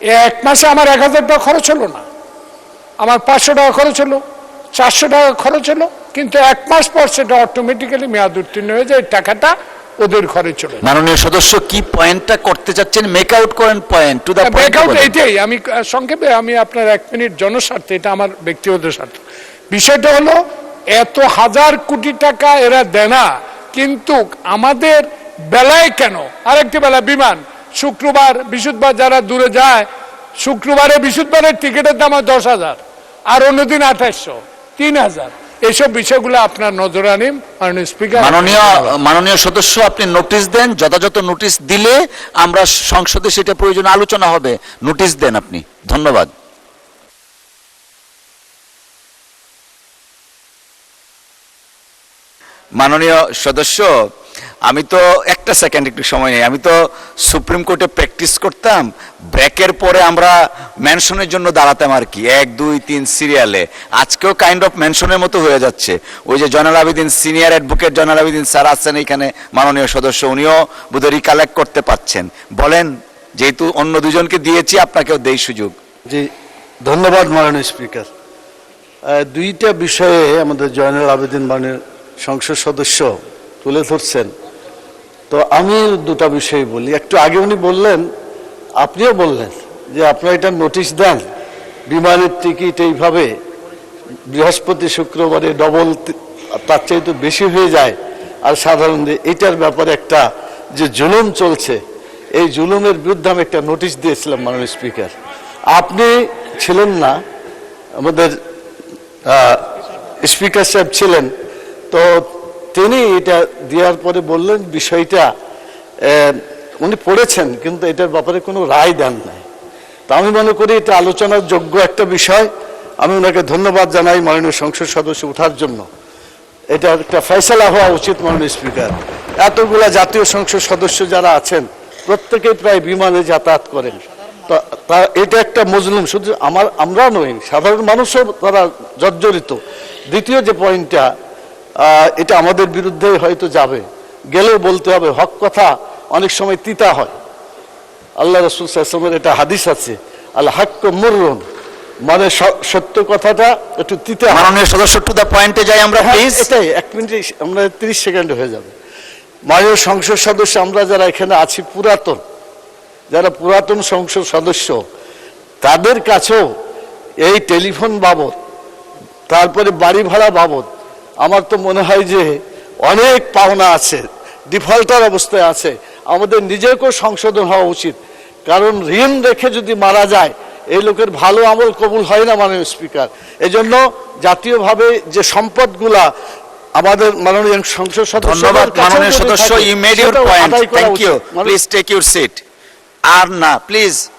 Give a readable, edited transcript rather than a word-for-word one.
এক মাসে আমার 1000 টাকা খরচ হলো না, আমার 500 টাকা খরচ হলো, 400 টাকা খরচ হলো, কিন্তু 1 মাস পর সেটা অটোমেটিক্যালি মেয়াদ উত্তীর্ণ হয়ে যায়, টাকাটা ওদের ঘরে চলে যায়। মাননীয় সদস্য কি পয়েন্টটা করতে চাচ্ছেন, মেক আউট করেন, point to the point. Make out এইটাই, আমি সংক্ষেপে, আমি আপনার 1 মিনিট জনস্বার্থে, এটা আমার ব্যক্তিগত স্বার্থ। বিষয়টা হলো এত হাজার কোটি টাকা এরা দেনা, কিন্তু আমাদের বেলায় কেন আরেকটি বেলা বিমান, শুক্রবার বৃহস্পতিবার যারা দূরে যায়, শুক্রবারে বৃহস্পতিবারের টিকিটের দাম হয় 10,000, আর অন্যদিন 2800, 3000। এইসব বিষয়গুলো আপনার নজরে আনিম মাননীয় স্পিকার। মাননীয় সদস্য, আপনি নোটিশ দেন, যথাযথ নোটিশ দিলে আমরা সংসদে সেটা প্রয়োজনে আলোচনা হবে, নোটিশ দেন আপনি। ধন্যবাদ। মাননীয় সদস্য, আমি তো একটা সেকেন্ড একটু সময় নেই, আমি তো সুপ্রিম কোর্টে প্র্যাকটিস করতাম, ব্রেকের পরে আমরা মেনশনের জন্য দাঁড়াতাম আর কি, 1, 2, 3 সিরিয়ালে। আজকেও কাইন্ড অফ মেনশনের মতো হয়ে যাচ্ছে। ওই যে Joynal Abedin, senior advocate Joynal Abedin sir আছেন এখানে, মাননীয় সদস্য, উনিও বোধহয় রিকালেক্ট করতে পারছেন। বলেন, যেহেতু অন্য দুজনকে দিয়েছি, আপনাকেও দেই সুযোগ। জি, ধন্যবাদ মাননীয় স্পিকার। দুইটা বিষয়ে আমাদের জয়নাল আবেদিন মাননীয় সংসদ সদস্য তুলে ধরছেন, তো আমি দুটা বিষয় বলি। একটু আগে উনি বললেন, আপনিও বললেন যে আপনারা এটা নোটিশ দেন, বিমানের টিকিট এইভাবে বৃহস্পতি শুক্রবারে ডবল, তার চাইতে বেশি হয়ে যায়। আর সাধারণত এটার ব্যাপারে একটা যে জুলুম চলছে, এই জুলুমের বিরুদ্ধে আমি একটা নোটিশ দিয়েছিলাম মাননীয় স্পিকার। আপনি ছিলেন না, আমাদের স্পিকার সাহেব ছিলেন, তো তিনি এটা দেওয়ার পরে বললেন বিষয়টা উনি পড়েছেন, কিন্তু এটার ব্যাপারে কোনো রায় দেন নাই। তা আমি মনে করি এটা আলোচনার যোগ্য একটা বিষয়। আমি ওনাকে ধন্যবাদ জানাই মাননীয় সংসদ সদস্য ওঠার জন্য। এটা একটা ফয়সালা হওয়া উচিত মাননীয় স্পিকার। এতগুলা জাতীয় সংসদ সদস্য যারা আছেন, প্রত্যেকেই প্রায় বিমানে যাতায়াত করেন, তা এটা একটা মজলুম, শুধু আমরা নই, সাধারণ মানুষও তারা জর্জরিত। দ্বিতীয় যে পয়েন্টটা, এটা আমাদের বিরুদ্ধে হয়তো যাবে, গেলেও বলতে হবে, হক কথা অনেক সময় তিতা হয়। আল্লাহ রাসূল সাল্লাল্লাহু আলাইহি ওয়াসাল্লামের একটা হাদিস আছে, আল হাক্কু মুররুন, মানে সত্য কথাটা একটু তিতা। মাননীয় সদস্য, টু দা পয়েন্টে যাই আমরা প্লিজ। এটাই 1 মিনিটে, আমরা 30 সেকেন্ডে হয়ে যাবে। মাননীয় সংসদ সদস্য, আমরা যারা এখানে আছি যারা পুরাতন সংসদ সদস্য, তাদের কাছেও এই টেলিফোন বাবদ, তারপরে বাড়ি ভাড়া বাবদ, আমার তো মনে হয় যে অনেক পাওনা আছে, ডিফল্টার অবস্থায় আছে। আমাদের নিজেকেও সংশোধন হওয়া উচিত, কারণ ঋণ রেখে যদি মারা যায়, এই লোকের ভালো আমল কবুল হয় না মাননীয় স্পিকার। এজন্য জাতীয়ভাবে যে সম্পদগুলা আমাদের মাননীয় সংসদ সদস্য। ধন্যবাদ মাননীয় সদস্য, you made your point, thank you, please take your seat. আর না, প্লিজ।